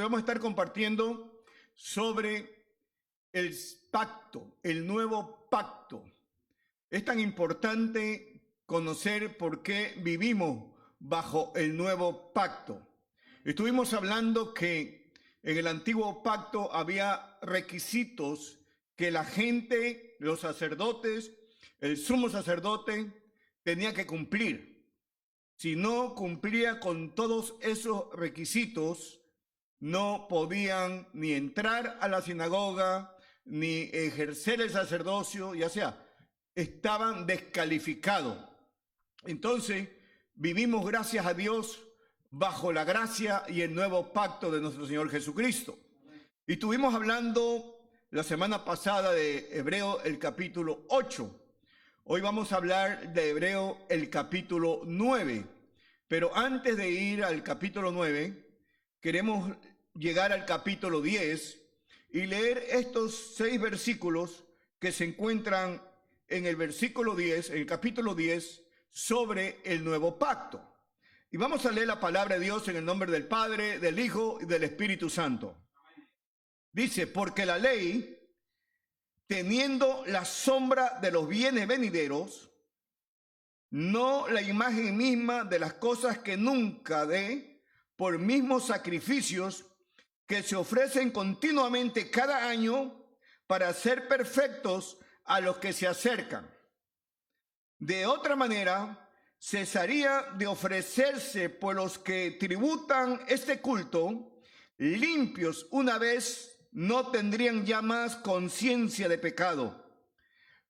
vamos a estar compartiendo sobre el pacto, el nuevo pacto. Es tan importante conocer por qué vivimos bajo el nuevo pacto. Estuvimos hablando que en el antiguo pacto había requisitos que la gente, los sacerdotes, el sumo sacerdote tenía que cumplir. Si no cumplía con todos esos requisitos, no podían ni entrar a la sinagoga, ni ejercer el sacerdocio, ya sea, estaban descalificados. Entonces, vivimos, gracias a Dios, bajo la gracia y el nuevo pacto de nuestro Señor Jesucristo. Y estuvimos hablando la semana pasada de Hebreo el capítulo 8. Hoy vamos a hablar de Hebreo el capítulo 9. Pero antes de ir al capítulo 9, queremos llegar al capítulo 10 y leer estos 6 versículos que se encuentran en el versículo 10, en el capítulo 10, sobre el nuevo pacto. Y vamos a leer la palabra de Dios en el nombre del Padre, del Hijo y del Espíritu Santo. Dice, porque la ley, teniendo la sombra de los bienes venideros, no la imagen misma de las cosas que nunca dé, por mismos sacrificios que se ofrecen continuamente cada año para ser perfectos a los que se acercan. De otra manera, cesaría de ofrecerse por los que tributan este culto, limpios una vez, no tendrían ya más conciencia de pecado.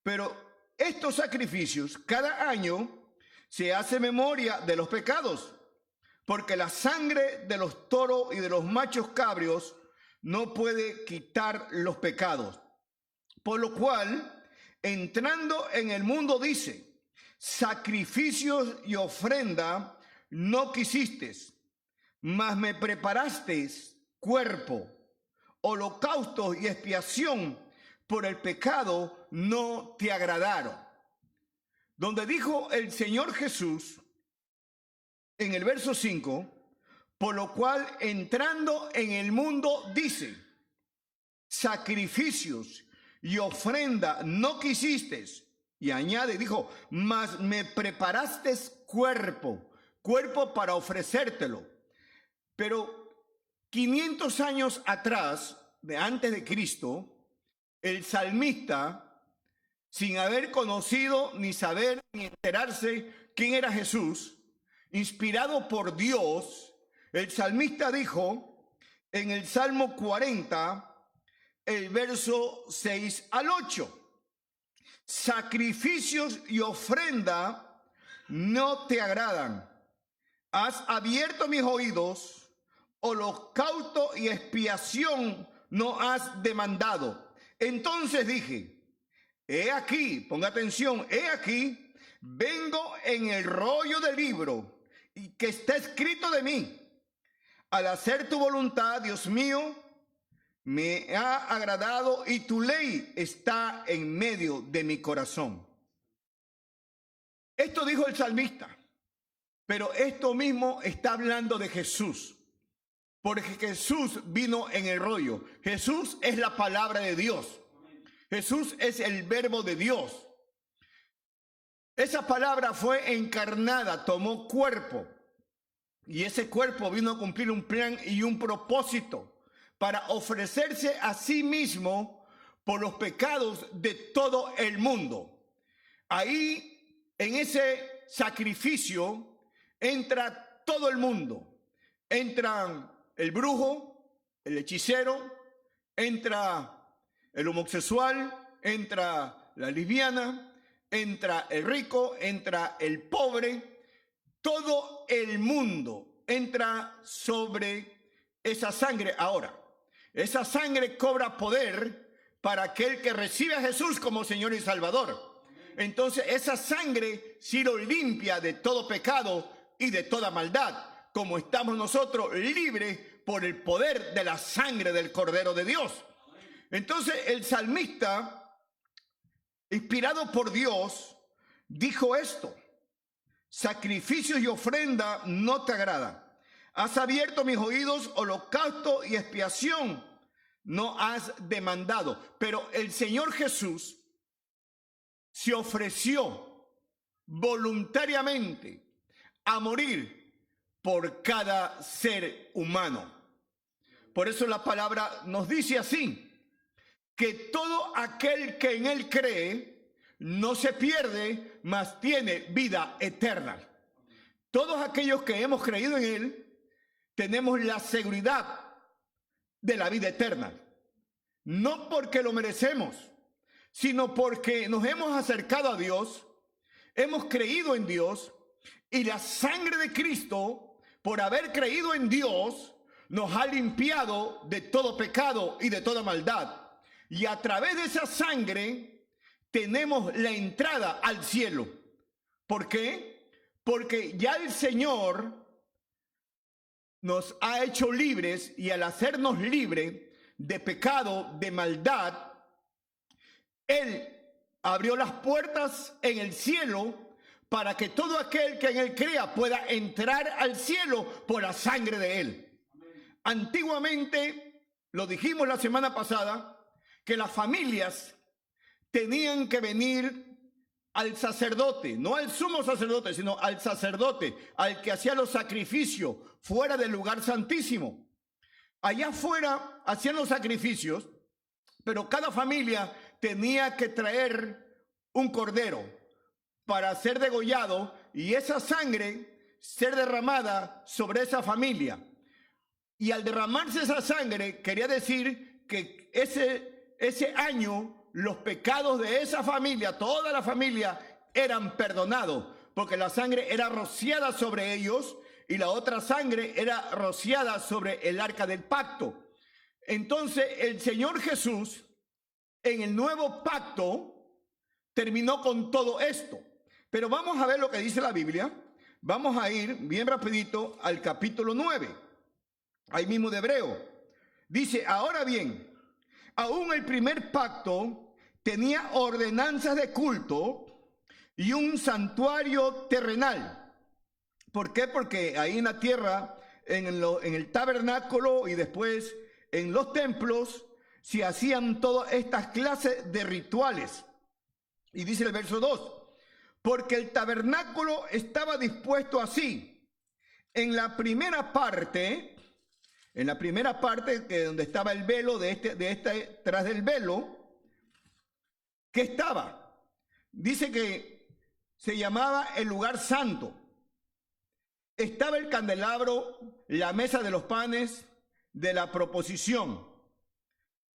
Pero estos sacrificios cada año se hace memoria de los pecados, porque la sangre de los toros y de los machos cabrios no puede quitar los pecados. Por lo cual, entrando en el mundo dice, sacrificios y ofrenda no quisistes, mas me preparasteis cuerpo, holocaustos y expiación por el pecado no te agradaron. Donde dijo el Señor Jesús en el verso 5, por lo cual entrando en el mundo dice, sacrificios y ofrenda no quisistes, y añade, dijo, mas me preparaste cuerpo para ofrecértelo. Pero 500 años atrás, de antes de Cristo, el salmista, sin haber conocido, ni saber, ni enterarse quién era Jesús, inspirado por Dios, el salmista dijo en el Salmo 40, el verso 6 al 8, sacrificios y ofrenda no te agradan. Has abierto mis oídos, holocausto y expiación no has demandado. Entonces dije, he aquí, ponga atención, he aquí, vengo en el rollo del libro y que está escrito de mí. Al hacer tu voluntad, Dios mío, me ha agradado y tu ley está en medio de mi corazón. Esto dijo el salmista, pero esto mismo está hablando de Jesús. Porque Jesús vino en el rollo. Jesús es la palabra de Dios. Jesús es el verbo de Dios. Esa palabra fue encarnada, tomó cuerpo. Y ese cuerpo vino a cumplir un plan y un propósito para ofrecerse a sí mismo por los pecados de todo el mundo. Ahí, en ese sacrificio, entra todo el mundo. Entran el brujo, el hechicero, entra el homosexual, entra la lesbiana, entra el rico, entra el pobre. Todo el mundo entra sobre esa sangre. Ahora, esa sangre cobra poder para aquel que recibe a Jesús como Señor y Salvador. Entonces, esa sangre sí lo limpia de todo pecado y de toda maldad, como estamos nosotros libres por el poder de la sangre del Cordero de Dios. Entonces el salmista, inspirado por Dios, dijo esto, sacrificios y ofrenda no te agradan. Has abierto mis oídos, holocausto y expiación no has demandado. Pero el Señor Jesús se ofreció voluntariamente a morir por cada ser humano. Por eso la palabra nos dice así, que todo aquel que en él cree no se pierde, mas tiene vida eterna. Todos aquellos que hemos creído en él tenemos la seguridad de la vida eterna. No porque lo merecemos, sino porque nos hemos acercado a Dios, hemos creído en Dios, y la sangre de Cristo, por haber creído en Dios, nos ha limpiado de todo pecado y de toda maldad. Y a través de esa sangre tenemos la entrada al cielo. ¿Por qué? Porque ya el Señor nos ha hecho libres, y al hacernos libres de pecado, de maldad, Él abrió las puertas en el cielo para que todo aquel que en Él crea pueda entrar al cielo por la sangre de Él. Antiguamente, lo dijimos la semana pasada, que las familias tenían que venir al sacerdote, no al sumo sacerdote, sino al sacerdote, al que hacía los sacrificios fuera del lugar santísimo. Allá afuera hacían los sacrificios, pero cada familia tenía que traer un cordero para ser degollado y esa sangre ser derramada sobre esa familia. Y al derramarse esa sangre, quería decir que ese año los pecados de esa familia, toda la familia, eran perdonados, porque la sangre era rociada sobre ellos y la otra sangre era rociada sobre el arca del pacto. Entonces el Señor Jesús, en el nuevo pacto, terminó con todo esto. Pero vamos a ver lo que dice la Biblia. Vamos a ir bien rapidito al capítulo 9, ahí mismo de Hebreo. Dice, ahora bien, aún el primer pacto tenía ordenanzas de culto y un santuario terrenal. ¿Por qué? Porque ahí en la tierra, en el tabernáculo y después en los templos, se hacían todas estas clases de rituales. Y dice el verso 2, porque el tabernáculo estaba dispuesto así. En la primera parte, que donde estaba el velo, tras del velo, ¿qué estaba? Dice que se llamaba el lugar santo. Estaba el candelabro, la mesa de los panes de la proposición.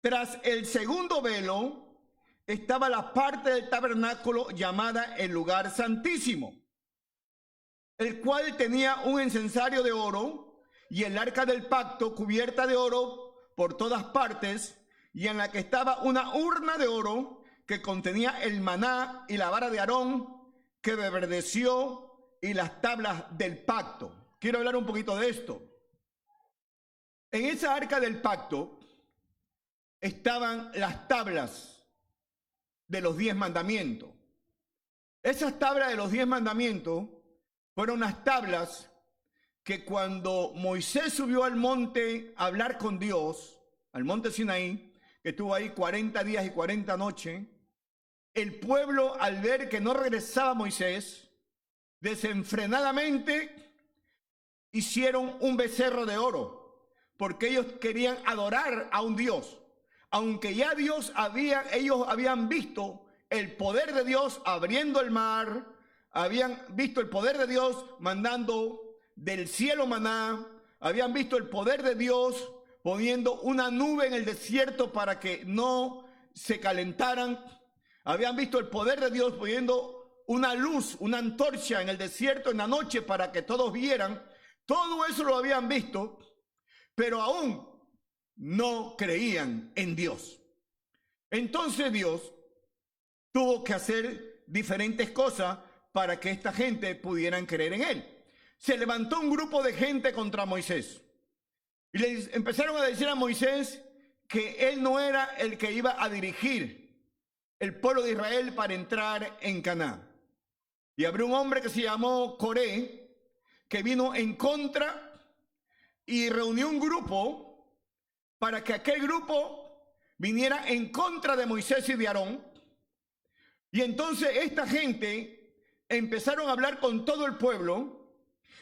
Tras el segundo velo estaba la parte del tabernáculo llamada el lugar santísimo, el cual tenía un incensario de oro y el arca del pacto cubierta de oro por todas partes, y en la que estaba una urna de oro que contenía el maná y la vara de Aarón que reverdeció y las tablas del pacto. Quiero hablar un poquito de esto. En esa arca del pacto estaban las tablas de los 10 mandamientos. Esas tablas de los 10 mandamientos fueron unas tablas que cuando Moisés subió al monte a hablar con Dios, al monte Sinaí, que estuvo ahí 40 días y 40 noches, el pueblo, al ver que no regresaba Moisés, desenfrenadamente hicieron un becerro de oro, porque ellos querían adorar a un Dios. Aunque ya ellos habían visto el poder de Dios abriendo el mar, habían visto el poder de Dios mandando del cielo maná, habían visto el poder de Dios poniendo una nube en el desierto para que no se calentaran, habían visto el poder de Dios poniendo una luz, una antorcha en el desierto en la noche para que todos vieran. Todo eso lo habían visto, pero aún no creían en Dios. Entonces Dios tuvo que hacer diferentes cosas para que esta gente pudieran creer en Él. Se levantó un grupo de gente contra Moisés y le empezaron a decir a Moisés que él no era el que iba a dirigir el pueblo de Israel para entrar en Canaán. Y había un hombre que se llamó Coré, que vino en contra y reunió un grupo para que aquel grupo viniera en contra de Moisés y de Aarón. Y entonces esta gente empezaron a hablar con todo el pueblo,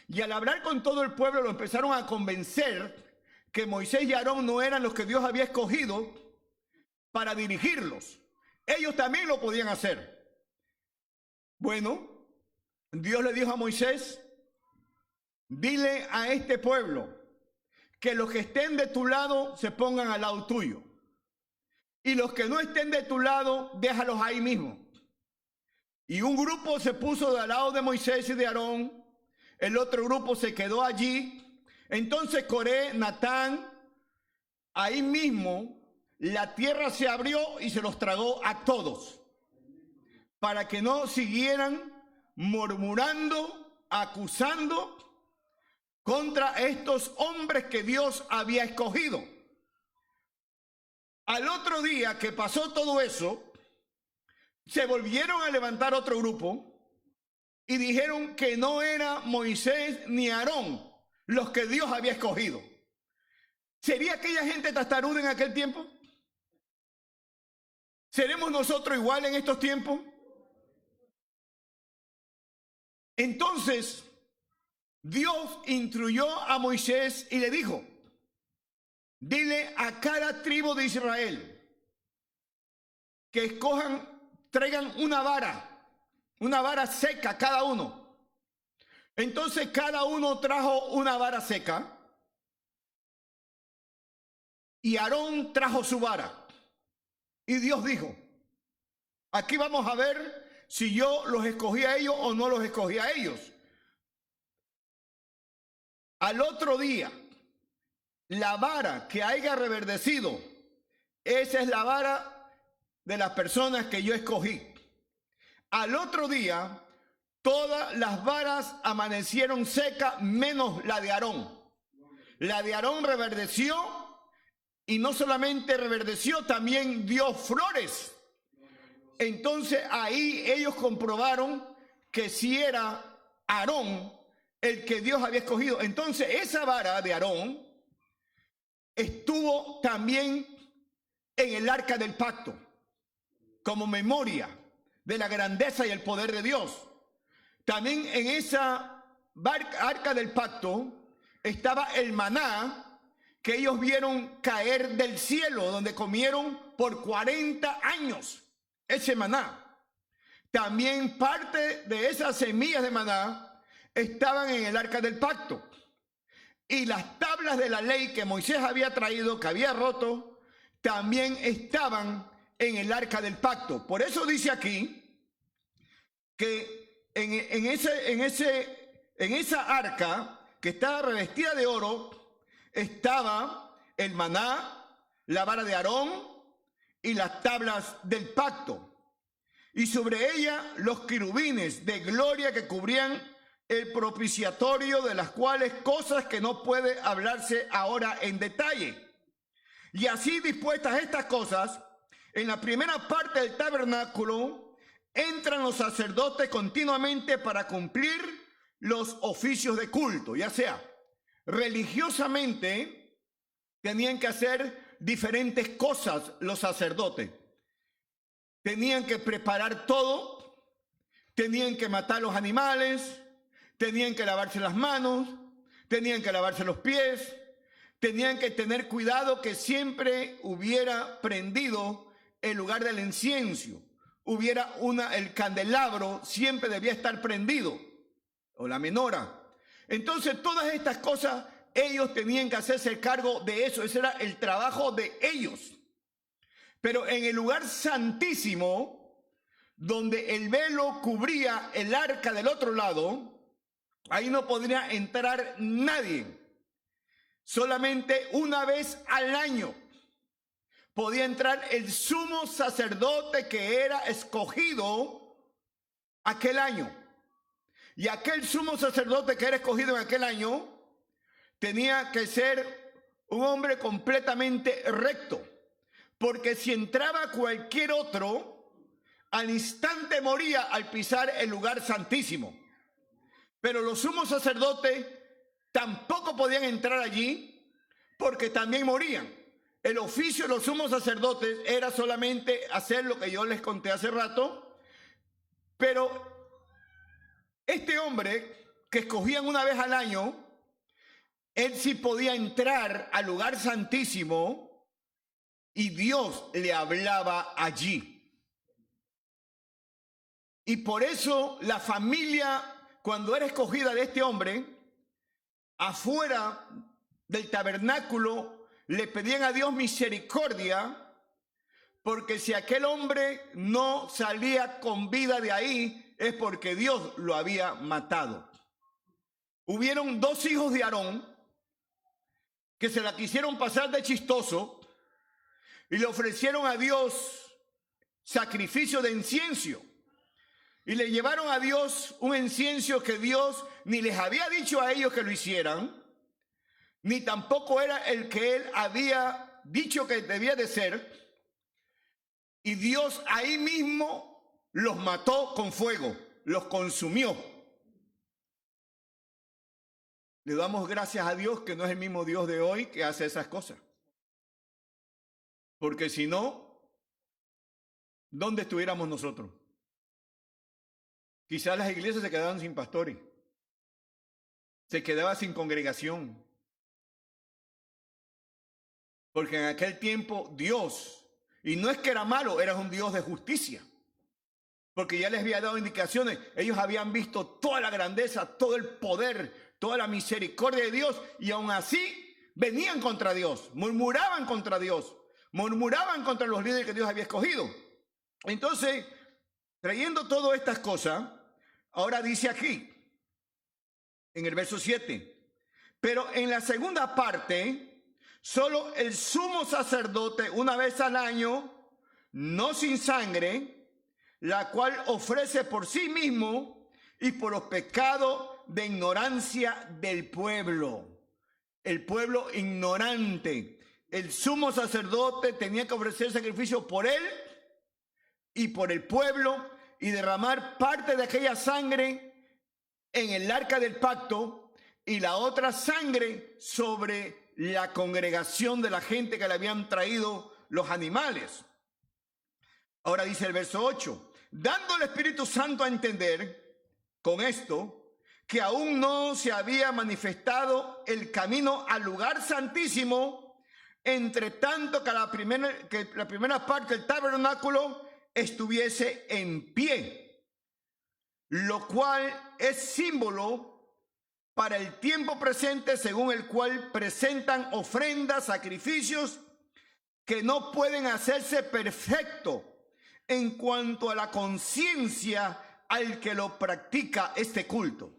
y al hablar con todo el pueblo lo empezaron a convencer que Moisés y Aarón no eran los que Dios había escogido para dirigirlos. Ellos también lo podían hacer. Bueno, Dios le dijo a Moisés: dile a este pueblo que los que estén de tu lado se pongan al lado tuyo, y los que no estén de tu lado, déjalos ahí mismo. Y un grupo se puso del lado de Moisés y de Aarón, el otro grupo se quedó allí. Entonces Coré, Natán, ahí mismo la tierra se abrió y se los tragó a todos, para que no siguieran murmurando, acusando contra estos hombres que Dios había escogido. Al otro día que pasó todo eso, se volvieron a levantar otro grupo y dijeron que no era Moisés ni Aarón los que Dios había escogido. ¿Sería aquella gente tastaruda en aquel tiempo? ¿Seremos nosotros igual en estos tiempos? Entonces, Dios instruyó a Moisés y le dijo: dile a cada tribu de Israel que traigan una vara seca cada uno. Entonces cada uno trajo una vara seca y Aarón trajo su vara. Y Dios dijo: aquí vamos a ver si yo los escogí a ellos o no los escogí a ellos. Al otro día, la vara que haya reverdecido, esa es la vara de las personas que yo escogí. Al otro día, todas las varas amanecieron secas, menos la de Aarón. La de Aarón reverdeció, y no solamente reverdeció, también dio flores. Entonces ahí ellos comprobaron que sí era Aarón el que Dios había escogido. Entonces esa vara de Aarón estuvo también en el arca del pacto, como memoria de la grandeza y el poder de Dios. También en esa arca del pacto estaba el maná que ellos vieron caer del cielo, donde comieron por 40 años ese maná. También parte de esas semillas de maná estaban en el arca del pacto. Y las tablas de la ley que Moisés había traído, que había roto, también estaban en el arca del pacto. Por eso dice aquí que en esa arca que estaba revestida de oro estaba el maná, la vara de Aarón y las tablas del pacto, y sobre ella los querubines de gloria que cubrían el propiciatorio, de las cuales cosas que no puede hablarse ahora en detalle. Y así dispuestas estas cosas, en la primera parte del tabernáculo entran los sacerdotes continuamente para cumplir los oficios de culto, ya sea religiosamente, tenían que hacer diferentes cosas los sacerdotes. Tenían que preparar todo, tenían que matar los animales, tenían que lavarse las manos, tenían que lavarse los pies, tenían que tener cuidado que siempre hubiera prendido el lugar del incienso, hubiera el candelabro siempre debía estar prendido, o la menora. Entonces todas estas cosas ellos tenían que hacerse cargo de eso, ese era el trabajo de ellos. Pero en el lugar santísimo, donde el velo cubría el arca del otro lado, ahí no podría entrar nadie. Solamente una vez al año podía entrar el sumo sacerdote que era escogido aquel año. Y aquel sumo sacerdote que era escogido en aquel año tenía que ser un hombre completamente recto, porque si entraba cualquier otro, al instante moría al pisar el lugar santísimo. Pero los sumos sacerdotes tampoco podían entrar allí porque también morían. El oficio de los sumos sacerdotes era solamente hacer lo que yo les conté hace rato, pero este hombre que escogían una vez al año, él sí podía entrar al lugar santísimo y Dios le hablaba allí. Y por eso la familia, cuando era escogida de este hombre, afuera del tabernáculo le pedían a Dios misericordia, porque si aquel hombre no salía con vida de ahí, es porque Dios lo había matado. Hubieron 2 hijos de Aarón que se la quisieron pasar de chistoso y le ofrecieron a Dios sacrificio de incienso. Y le llevaron a Dios un incienso que Dios ni les había dicho a ellos que lo hicieran, ni tampoco era el que él había dicho que debía de ser. Y Dios ahí mismo los mató con fuego, los consumió. Le damos gracias a Dios que no es el mismo Dios de hoy que hace esas cosas. Porque si no, ¿dónde estuviéramos nosotros? Quizás las iglesias se quedaban sin pastores, se quedaban sin congregación. Porque en aquel tiempo Dios, y no es que era malo, era un Dios de justicia. Porque ya les había dado indicaciones, ellos habían visto toda la grandeza, todo el poder, toda la misericordia de Dios, y aún así venían contra Dios, murmuraban contra Dios, murmuraban contra los líderes que Dios había escogido. Entonces, trayendo todas estas cosas, ahora dice aquí, en el verso 7, pero en la segunda parte, solo el sumo sacerdote una vez al año, no sin sangre, la cual ofrece por sí mismo y por los pecados de ignorancia del pueblo. El pueblo ignorante. El sumo sacerdote tenía que ofrecer sacrificio por él y por el pueblo y derramar parte de aquella sangre en el arca del pacto y la otra sangre sobre la congregación de la gente que le habían traído los animales. Ahora dice el verso 8, dando el Espíritu Santo a entender con esto que aún no se había manifestado el camino al lugar santísimo, entre tanto que la primera parte del tabernáculo estuviese en pie, lo cual es símbolo para el tiempo presente, según el cual presentan ofrendas, sacrificios que no pueden hacerse perfecto en cuanto a la conciencia al que lo practica este culto,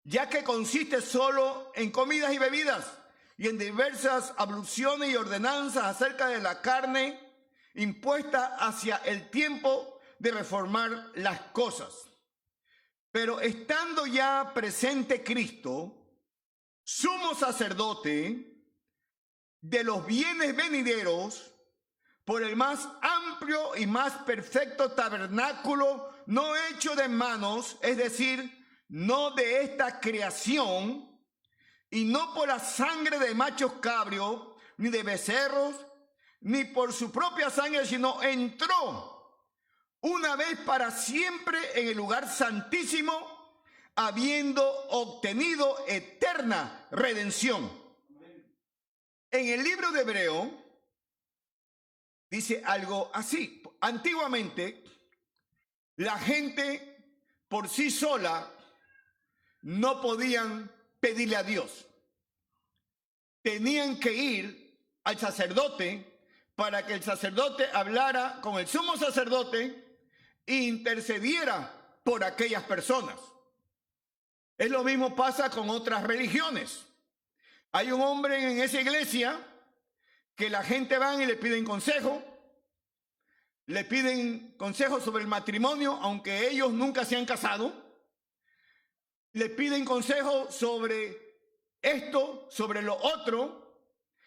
ya que consiste solo en comidas y bebidas y en diversas abluciones y ordenanzas acerca de la carne impuesta hacia el tiempo de reformar las cosas. Pero estando ya presente Cristo, sumo sacerdote de los bienes venideros, por el más amplio y más perfecto tabernáculo, no hecho de manos, es decir, no de esta creación, y no por la sangre de machos cabrios, ni de becerros, ni por su propia sangre, sino entró una vez para siempre en el lugar santísimo, habiendo obtenido eterna redención. En el libro de Hebreo dice algo así. Antiguamente, la gente por sí sola no podían pedirle a Dios. Tenían que ir al sacerdote para que el sacerdote hablara con el sumo sacerdote e intercediera por aquellas personas. Es lo mismo pasa con otras religiones. Hay un hombre en esa iglesia que la gente va y le piden consejo sobre el matrimonio, aunque ellos nunca se han casado. Le piden consejo sobre esto, sobre lo otro,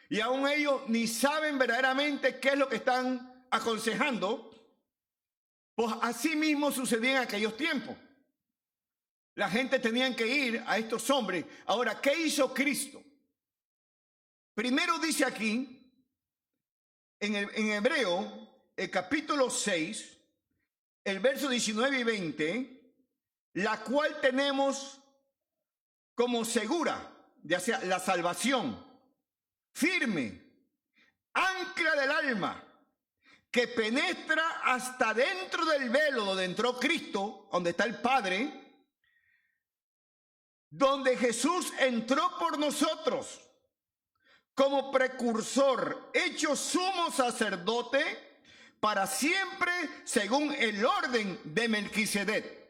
y aún ellos ni saben verdaderamente qué es lo que están aconsejando. Pues así mismo sucedía en aquellos tiempos. La gente tenía que ir a estos hombres. Ahora, ¿qué hizo Cristo? Primero dice aquí, en Hebreo, el capítulo 6, el verso 19 y 20, la cual tenemos como segura, ya sea la salvación, firme, ancla del alma, que penetra hasta dentro del velo donde entró Cristo, donde está el Padre, donde Jesús entró por nosotros como precursor, hecho sumo sacerdote para siempre según el orden de Melquisedec.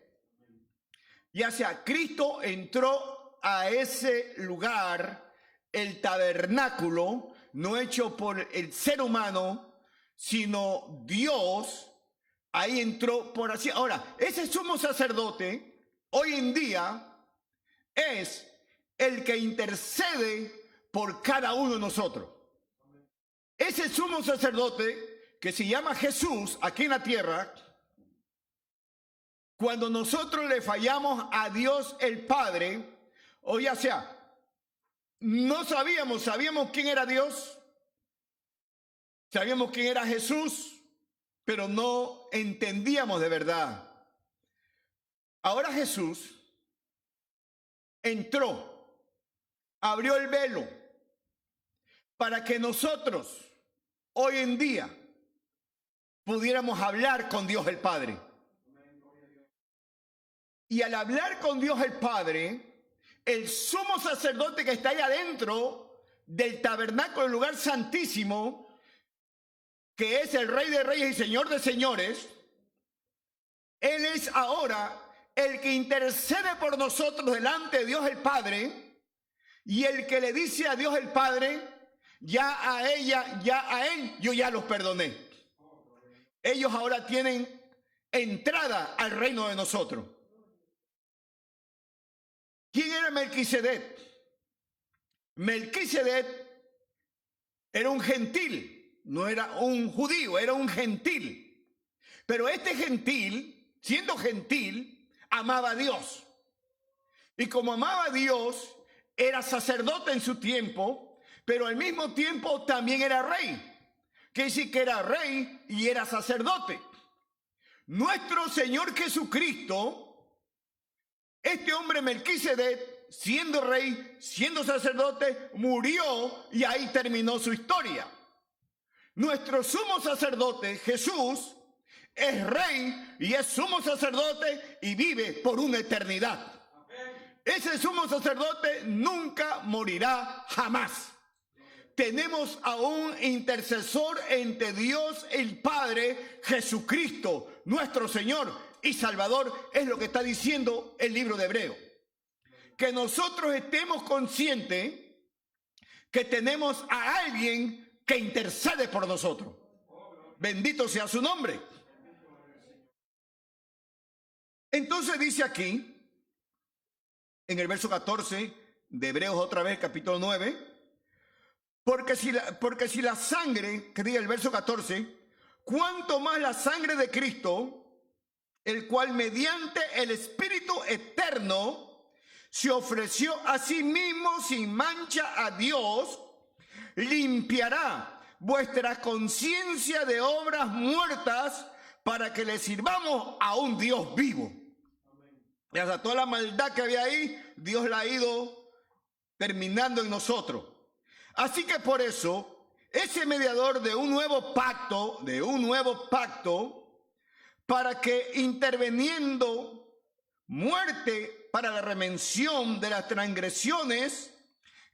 Ya sea, Cristo entró a ese lugar, el tabernáculo, no hecho por el ser humano, sino Dios, ahí entró por así. Ahora, ese sumo sacerdote, hoy en día, es el que intercede por cada uno de nosotros. Ese sumo sacerdote que se llama Jesús aquí en la tierra, cuando nosotros le fallamos a Dios el Padre, o ya sea, no sabíamos quién era Dios, sabíamos quién era Jesús, pero no entendíamos de verdad. Ahora Jesús entró, abrió el velo para que nosotros hoy en día pudiéramos hablar con Dios el Padre. Y al hablar con Dios el Padre, el sumo sacerdote que está ahí adentro del tabernáculo, del lugar santísimo, que es el Rey de Reyes y Señor de Señores, Él es ahora el que intercede por nosotros delante de Dios el Padre, y el que le dice a Dios el Padre, ya a ella, ya a él, yo ya los perdoné. Ellos ahora tienen entrada al reino de nosotros. ¿Quién era Melquisedec? Melquisedec era un gentil, no era un judío, era un gentil. Pero este gentil, siendo gentil, amaba a Dios. Y como amaba a Dios, era sacerdote en su tiempo, pero al mismo tiempo también era rey. Quiere decir que era rey y era sacerdote. Nuestro Señor Jesucristo, este hombre Melquisedec, siendo rey, siendo sacerdote, murió y ahí terminó su historia. Nuestro sumo sacerdote, Jesús, es rey y es sumo sacerdote y vive por una eternidad. Ese sumo sacerdote nunca morirá jamás. Tenemos a un intercesor entre Dios el Padre, Jesucristo, nuestro Señor y Salvador, es lo que está diciendo el libro de Hebreo. Que nosotros estemos conscientes que tenemos a alguien que intercede por nosotros. Bendito sea su nombre. Entonces dice aquí, en el verso 14 de Hebreos otra vez, capítulo 9, porque si la sangre, que diga el verso 14, cuanto más la sangre de Cristo, el cual mediante el Espíritu eterno se ofreció a sí mismo sin mancha a Dios, limpiará vuestra conciencia de obras muertas para que le sirvamos a un Dios vivo. Y hasta toda la maldad que había ahí, Dios la ha ido terminando en nosotros. Así que por eso, ese mediador de un nuevo pacto, para que interviniendo muerte para la remención de las transgresiones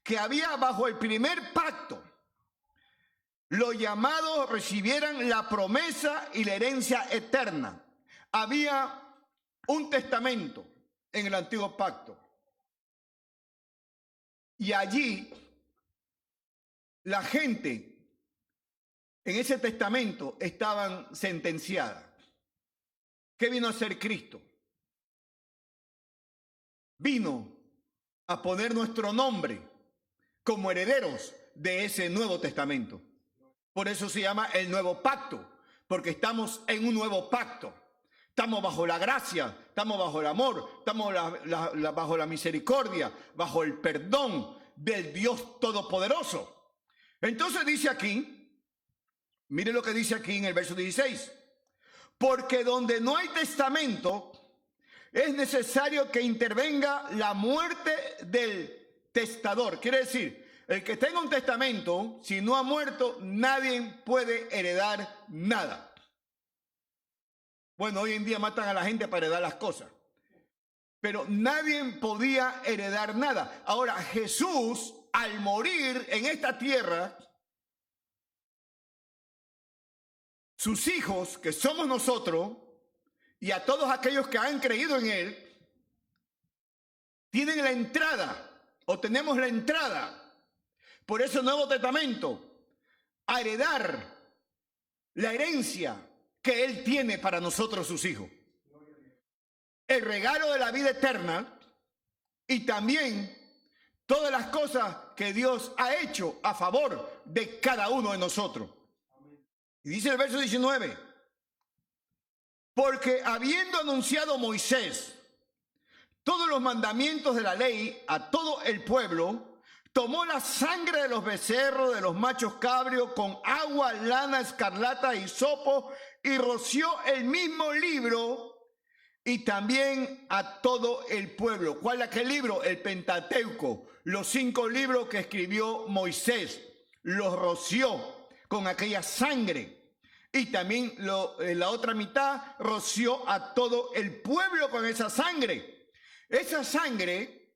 que había bajo el primer pacto, los llamados recibieran la promesa y la herencia eterna. Había un testamento en el antiguo pacto. Y allí la gente en ese testamento estaban sentenciadas. ¿Qué vino a hacer Cristo? Vino a poner nuestro nombre como herederos de ese Nuevo Testamento. Por eso se llama el Nuevo Pacto, porque estamos en un nuevo pacto. Estamos bajo la gracia, estamos bajo el amor, estamos bajo la misericordia, bajo el perdón del Dios Todopoderoso. Entonces dice aquí, mire lo que dice aquí en el verso 16. Porque donde no hay testamento, es necesario que intervenga la muerte del testador. Quiere decir, el que tenga un testamento, si no ha muerto, nadie puede heredar nada. Bueno, hoy en día matan a la gente para heredar las cosas. Pero nadie podía heredar nada. Ahora, Jesús, al morir en esta tierra, sus hijos, que somos nosotros, y a todos aquellos que han creído en Él, tienen la entrada, o tenemos la entrada, por eso Nuevo Testamento, a heredar la herencia que Él tiene para nosotros, sus hijos. El regalo de la vida eterna y también todas las cosas que Dios ha hecho a favor de cada uno de nosotros. Y dice el verso 19, porque habiendo anunciado Moisés todos los mandamientos de la ley a todo el pueblo, tomó la sangre de los becerros, de los machos cabrios, con agua, lana, escarlata y hisopo, y roció el mismo libro y también a todo el pueblo. ¿Cuál es aquel libro? El Pentateuco, los 5 libros que escribió Moisés. Los roció con aquella sangre. Y también la otra mitad roció a todo el pueblo con esa sangre. Esa sangre,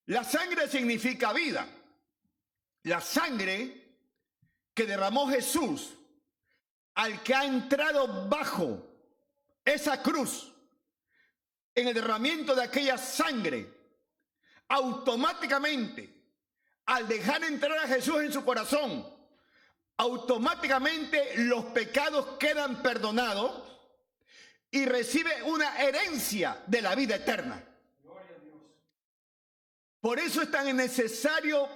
la sangre significa vida. La sangre que derramó Jesús al que ha entrado bajo esa cruz, en el derramamiento de aquella sangre, automáticamente, al dejar entrar a Jesús en su corazón, automáticamente los pecados quedan perdonados y recibe una herencia de la vida eterna. Por eso es tan necesario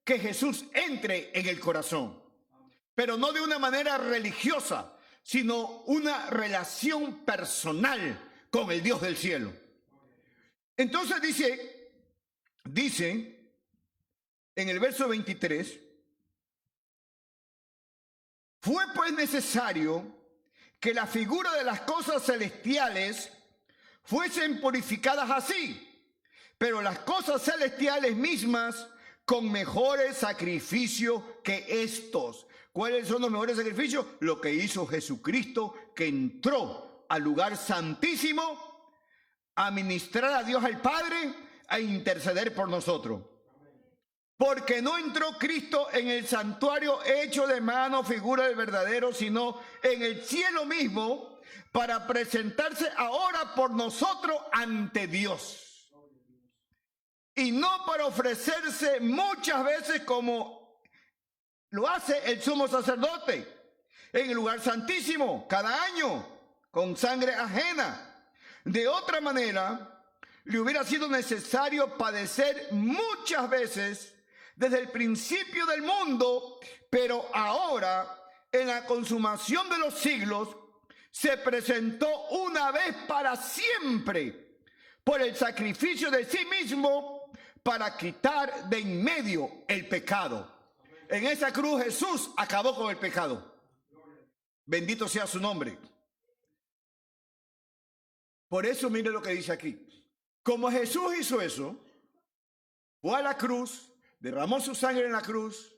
que Jesús entre en el corazón, pero no de una manera religiosa, sino una relación personal con el Dios del cielo. Entonces dice en el verso 23, fue pues necesario que la figura de las cosas celestiales fuesen purificadas así, pero las cosas celestiales mismas con mejores sacrificios que estos. ¿Cuáles son los mejores sacrificios? Lo que hizo Jesucristo, que entró al lugar santísimo a ministrar a Dios al Padre, a interceder por nosotros. Porque no entró Cristo en el santuario hecho de mano, figura del verdadero, sino en el cielo mismo, para presentarse ahora por nosotros ante Dios. Y no para ofrecerse muchas veces como lo hace el sumo sacerdote en el lugar santísimo cada año con sangre ajena. De otra manera, le hubiera sido necesario padecer muchas veces desde el principio del mundo, pero ahora, en la consumación de los siglos, se presentó una vez para siempre por el sacrificio de sí mismo para quitar de en medio el pecado. En esa cruz Jesús acabó con el pecado. Bendito sea su nombre. Por eso mire lo que dice aquí. Como Jesús hizo eso, fue a la cruz, derramó su sangre en la cruz,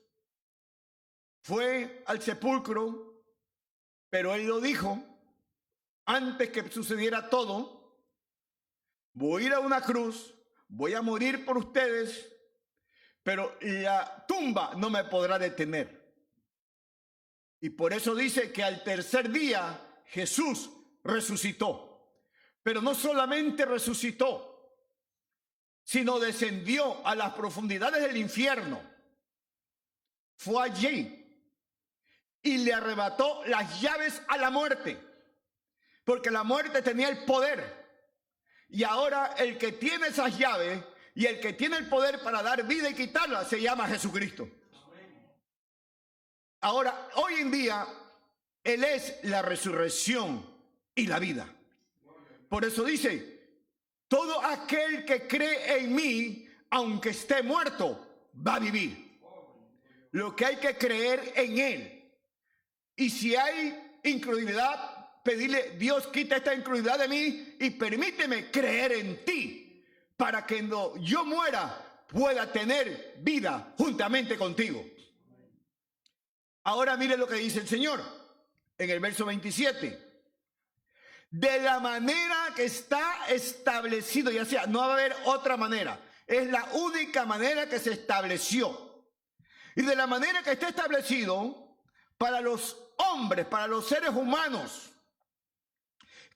fue al sepulcro, pero él lo dijo antes que sucediera todo: voy a ir a una cruz, voy a morir por ustedes, pero la tumba no me podrá detener. Y por eso dice que al tercer día Jesús resucitó. Pero no solamente resucitó, sino descendió a las profundidades del infierno. Fue allí y le arrebató las llaves a la muerte, porque la muerte tenía el poder. Y ahora el que tiene esas llaves y el que tiene el poder para dar vida y quitarla se llama Jesucristo. Ahora, hoy en día, Él es la resurrección y la vida. Por eso dice, todo aquel que cree en mí, aunque esté muerto, va a vivir. Lo que hay que creer en él. Y si hay incredulidad, pedirle, Dios, quita esta incredulidad de mí y permíteme creer en ti, para que cuando yo muera pueda tener vida juntamente contigo. Ahora mire lo que dice el Señor en el verso 27. De la manera que está establecido, ya sea, no va a haber otra manera. Es la única manera que se estableció. Y de la manera que está establecido para los hombres, para los seres humanos,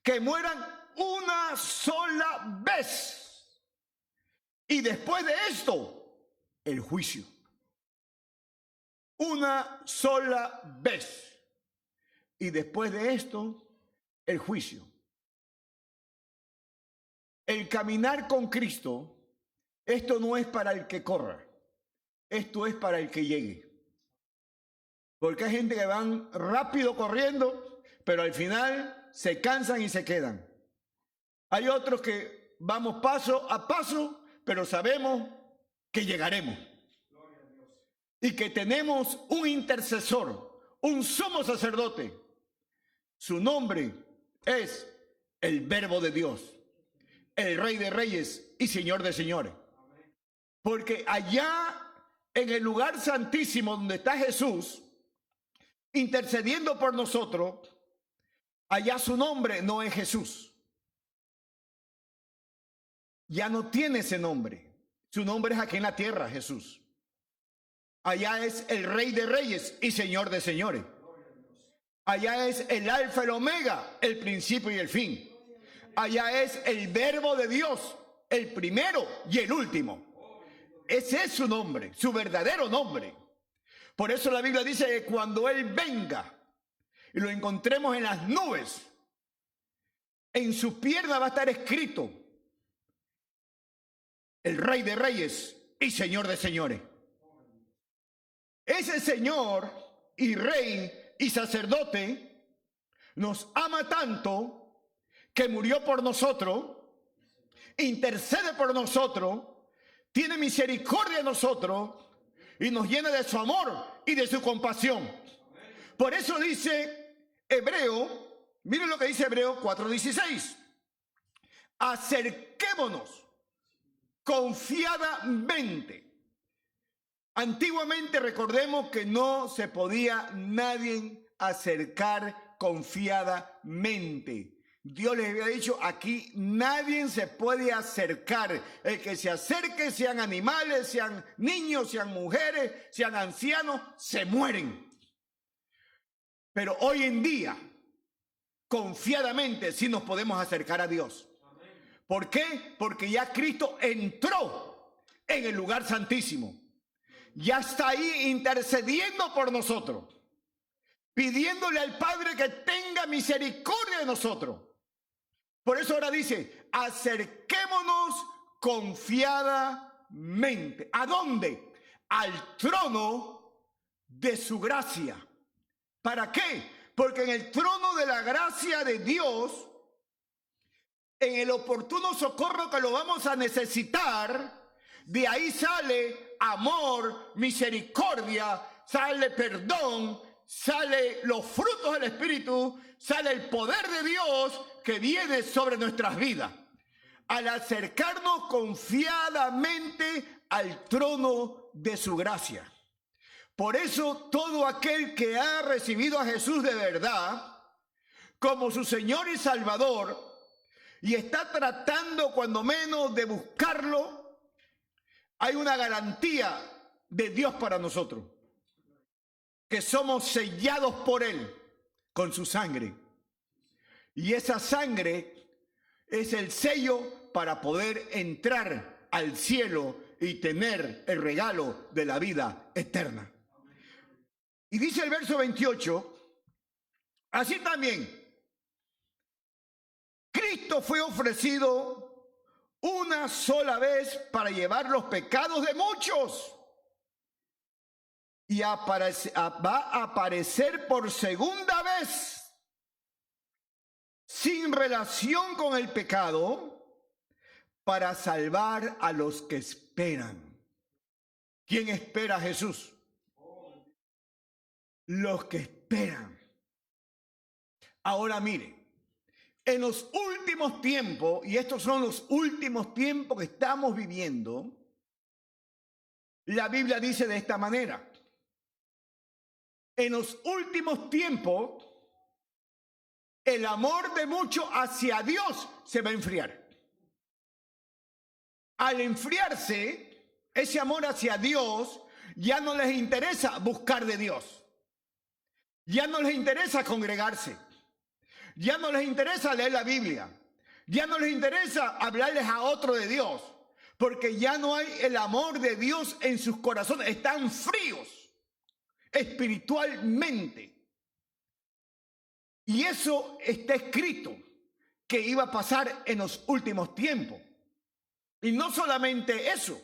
que mueran una sola vez. Y después de esto, el juicio. Una sola vez. Y después de esto, el juicio. El caminar con Cristo, esto no es para el que corra, esto es para el que llegue. Porque hay gente que van rápido corriendo, pero al final se cansan y se quedan. Hay otros que vamos paso a paso, pero sabemos que llegaremos. Y que tenemos un intercesor, un sumo sacerdote. Su nombre es el Verbo de Dios, el Rey de Reyes y Señor de Señores. Porque allá en el lugar santísimo donde está Jesús, intercediendo por nosotros, allá su nombre no es Jesús. Ya no tiene ese nombre. Su nombre es aquí en la tierra, Jesús. Allá es el Rey de Reyes y Señor de Señores. Allá es el Alfa y el Omega, el principio y el fin. Allá es el Verbo de Dios, el primero y el último. Ese es su nombre, su verdadero nombre. Por eso la Biblia dice que cuando Él venga y lo encontremos en las nubes, en su pierna va a estar escrito el Rey de Reyes y Señor de Señores. Ese Señor y Rey y sacerdote nos ama tanto que murió por nosotros, intercede por nosotros, tiene misericordia de nosotros y nos llena de su amor y de su compasión. Por eso dice Hebreo, miren lo que dice Hebreo 4:16. Acerquémonos confiadamente. Antiguamente recordemos que no se podía nadie acercar confiadamente. Dios les había dicho, aquí nadie se puede acercar. El que se acerque, sean animales, sean niños, sean mujeres, sean ancianos, se mueren. Pero hoy en día, confiadamente, sí nos podemos acercar a Dios. ¿Por qué? Porque ya Cristo entró en el lugar santísimo. Ya está ahí intercediendo por nosotros, pidiéndole al Padre que tenga misericordia de nosotros. Por eso ahora dice, acerquémonos confiadamente. ¿A dónde? Al trono de su gracia. ¿Para qué? Porque en el trono de la gracia de Dios, en el oportuno socorro que lo vamos a necesitar, de ahí sale amor, misericordia, sale perdón, sale los frutos del Espíritu, sale el poder de Dios que viene sobre nuestras vidas. Al acercarnos confiadamente al trono de su gracia. Por eso todo aquel que ha recibido a Jesús de verdad como su Señor y Salvador y está tratando cuando menos de buscarlo, hay una garantía de Dios para nosotros, que somos sellados por Él con su sangre. Y esa sangre es el sello para poder entrar al cielo y tener el regalo de la vida eterna. Y dice el verso 28, así también, Cristo fue ofrecido una sola vez para llevar los pecados de muchos. Y va a aparecer por segunda vez sin relación con el pecado, para salvar a los que esperan. ¿Quién espera a Jesús? Los que esperan. Ahora mire, en los últimos tiempos, y estos son los últimos tiempos que estamos viviendo, la Biblia dice de esta manera: en los últimos tiempos, el amor de muchos hacia Dios se va a enfriar. Al enfriarse, ese amor hacia Dios, ya no les interesa buscar de Dios. Ya no les interesa congregarse. Ya no les interesa leer la Biblia. Ya no les interesa hablarles a otro de Dios. Porque ya no hay el amor de Dios en sus corazones. Están fríos espiritualmente. Y eso está escrito que iba a pasar en los últimos tiempos. Y no solamente eso.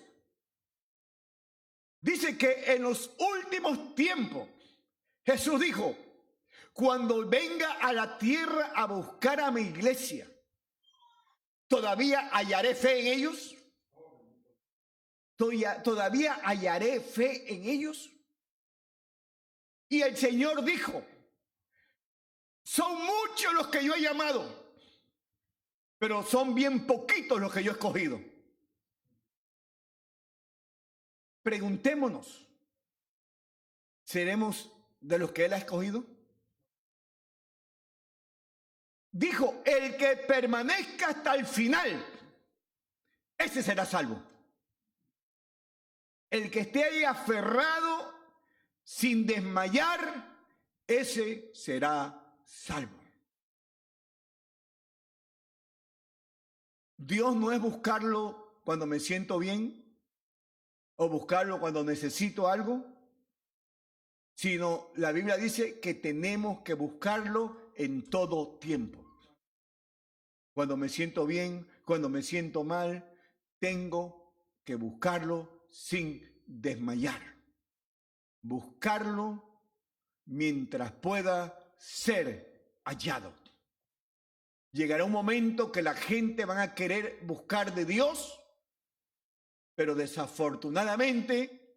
Dice que en los últimos tiempos, Jesús dijo: cuando venga a la tierra a buscar a mi iglesia, ¿todavía hallaré fe en ellos? ¿Todavía hallaré fe en ellos? Y el Señor dijo: son muchos los que yo he llamado, pero son bien poquitos los que yo he escogido. Preguntémonos, ¿seremos de los que Él ha escogido? Dijo: el que permanezca hasta el final, ese será salvo. El que esté ahí aferrado, sin desmayar, ese será salvo. Dios no es buscarlo cuando me siento bien o buscarlo cuando necesito algo, sino la Biblia dice que tenemos que buscarlo en todo tiempo. Cuando me siento bien, cuando me siento mal, tengo que buscarlo sin desmayar. Buscarlo mientras pueda ser hallado. Llegará un momento que la gente va a querer buscar de Dios, pero desafortunadamente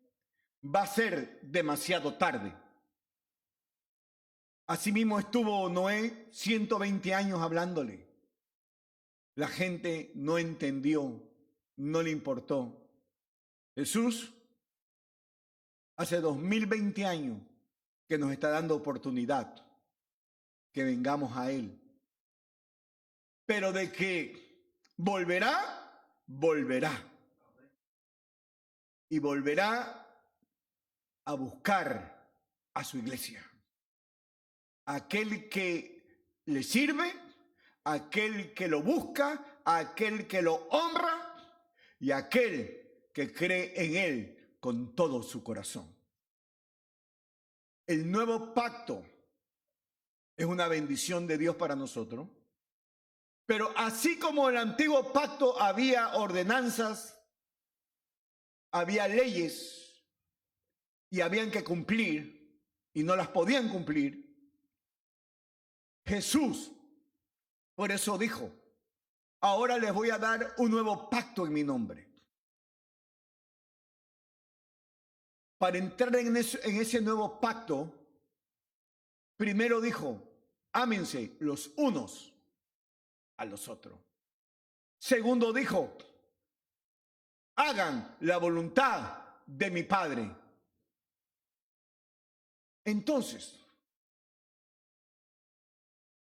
va a ser demasiado tarde. Asimismo estuvo Noé 120 años hablándole. La gente no entendió, no le importó. Jesús, hace 2020 años que nos está dando oportunidad que vengamos a Él. Pero de que volverá, volverá. Y volverá a buscar a su iglesia. Aquel que le sirve, aquel que lo busca, aquel que lo honra y aquel que cree en Él con todo su corazón. El nuevo pacto es una bendición de Dios para nosotros, pero así como en el antiguo pacto había ordenanzas, había leyes y habían que cumplir y no las podían cumplir, Jesús por eso dijo: ahora les voy a dar un nuevo pacto en mi nombre. Para entrar en ese nuevo pacto, primero dijo: ámense los unos a los otros. Segundo dijo: hagan la voluntad de mi Padre. Entonces,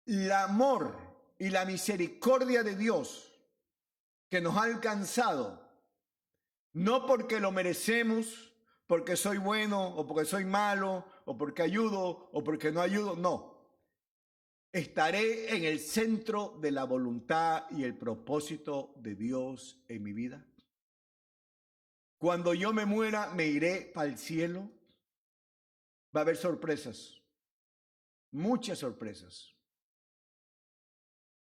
el amor y la misericordia de Dios que nos ha alcanzado, no porque lo merecemos, porque soy bueno o porque soy malo, o porque ayudo o porque no ayudo, no. ¿Estaré en el centro de la voluntad y el propósito de Dios en mi vida? Cuando yo me muera, ¿me iré para el cielo? Va a haber sorpresas, muchas sorpresas.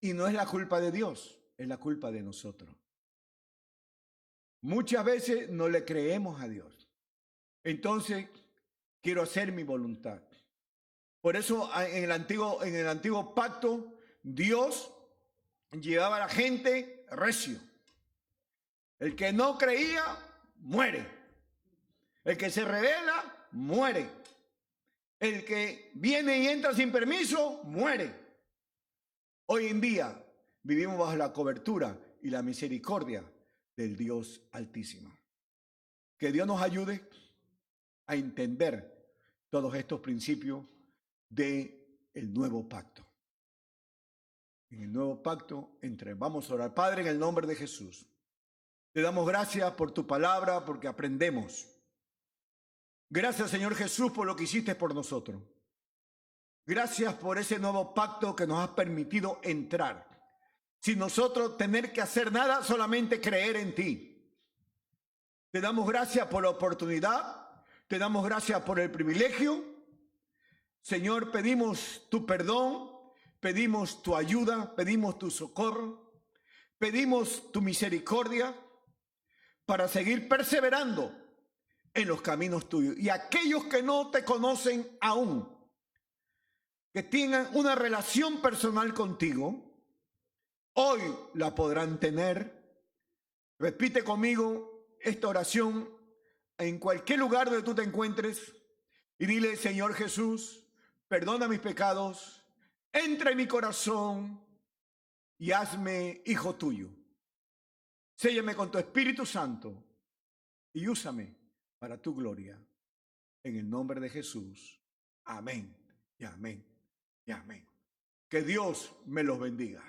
Y no es la culpa de Dios, es la culpa de nosotros. Muchas veces no le creemos a Dios. Entonces, quiero hacer mi voluntad. Por eso en el antiguo pacto Dios llevaba a la gente recio. El que no creía, muere. El que se rebela, muere. El que viene y entra sin permiso, muere. Hoy en día vivimos bajo la cobertura y la misericordia del Dios Altísimo. Que Dios nos ayude a entender todos estos principios del nuevo pacto. En el nuevo pacto vamos a orar. Padre, en el nombre de Jesús, te damos gracias por tu palabra, porque aprendemos. Gracias, Señor Jesús, por lo que hiciste por nosotros. Gracias por ese nuevo pacto que nos has permitido entrar, sin nosotros tener que hacer nada, solamente creer en ti. Te damos gracias por la oportunidad, te damos gracias por el privilegio. Señor, pedimos tu perdón, pedimos tu ayuda, pedimos tu socorro, pedimos tu misericordia para seguir perseverando en los caminos tuyos. Y aquellos que no te conocen aún, que tengan una relación personal contigo, hoy la podrán tener. Repite conmigo esta oración en cualquier lugar donde tú te encuentres y dile: Señor Jesús, perdona mis pecados, entra en mi corazón y hazme hijo tuyo. Séllame con tu Espíritu Santo y úsame para tu gloria. En el nombre de Jesús. Amén y amén y amén. Que Dios me los bendiga.